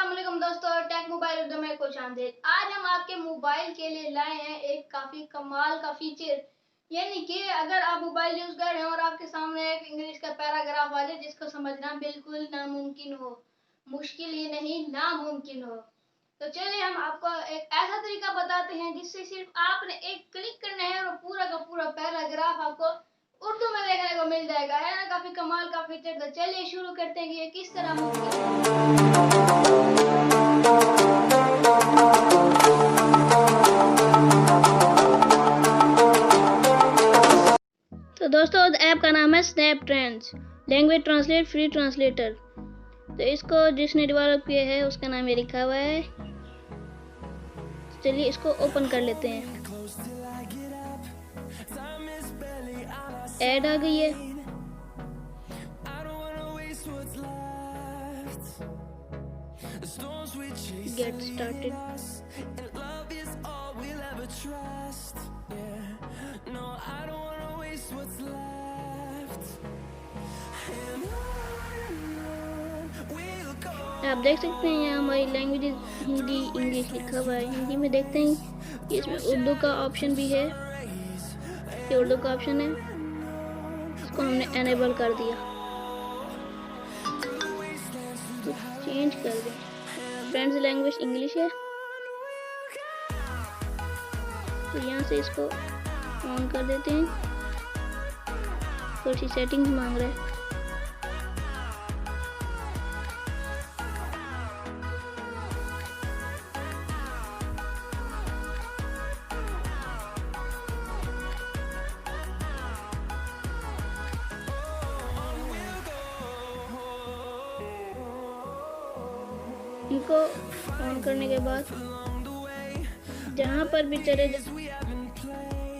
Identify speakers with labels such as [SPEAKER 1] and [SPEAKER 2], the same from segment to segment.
[SPEAKER 1] अस्सलामुअलैकुम दोस्तों, take mobile Urdu में खुशामदीद। आज हम आपके मोबाइल के लिए लाए हैं एक काफ़ी कमाल का फीचर। यानी कि अगर आप मोबाइल यूज़ कर रहे हैं और आपके सामने एक इंग्लिश का पैराग्राफ आ जाए जिसको समझना बिल्कुल नामुमकिन हो, मुश्किल ही नहीं नामुमकिन हो, तो चलिए हम आपको एक ऐसा तरीका बताते हैं जिससे सिर्फ आपने एक क्लिक करना है और पूरा का पूरा पैराग्राफ आपको उर्दू में देखने को मिल जाएगा। है ना काफी कमाल का फीचर। तो चलिए शुरू करते हैं कि ये किस तरह मुमकिन है। तो दोस्तों ऐप का नाम है snap trends, language translate free translator. तो इसको जिसने डेवलप किया है उसका नाम ये लिखा हुआ है। चलिए इसको ओपन कर लेते हैं। ऐड आ गई है। Get started. आप देख सकते हैं यहाँ हमारी लैंग्वेज हिंदी इंग्लिश लिखा हुआ है। हिंदी में देखते हैं कि इसमें उर्दू का ऑप्शन भी है। ये उर्दू का ऑप्शन है, इसको हमने एनेबल कर दिया। तो चेंज कर दें, फ्रेंड्स लैंग्वेज इंग्लिश है, तो यहाँ से इसको ऑन कर देते हैं। थोड़ी सी सेटिंग्स मांग रहा है। इनको ऑन करने के बाद जहाँ पर भी चले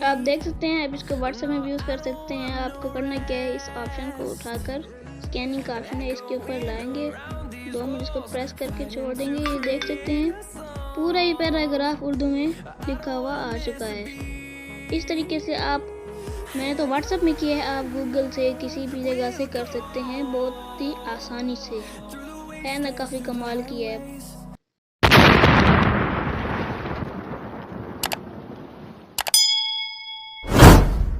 [SPEAKER 1] आप देख सकते हैं। आप इसको व्हाट्सएप में भी यूज़ कर सकते हैं। आपको करना क्या है, इस ऑप्शन को उठाकर स्कैनिंग का ऑप्शन है इसके ऊपर लाएंगे, 2 मिनट इसको प्रेस करके छोड़ देंगे। ये देख सकते हैं पूरा ही पैराग्राफ उर्दू में लिखा हुआ आ चुका है। इस तरीके से मैंने तो व्हाट्सएप में किया है, आप गूगल से किसी भी जगह से कर सकते हैं बहुत ही आसानी से। है ना काफ़ी कमाल की है।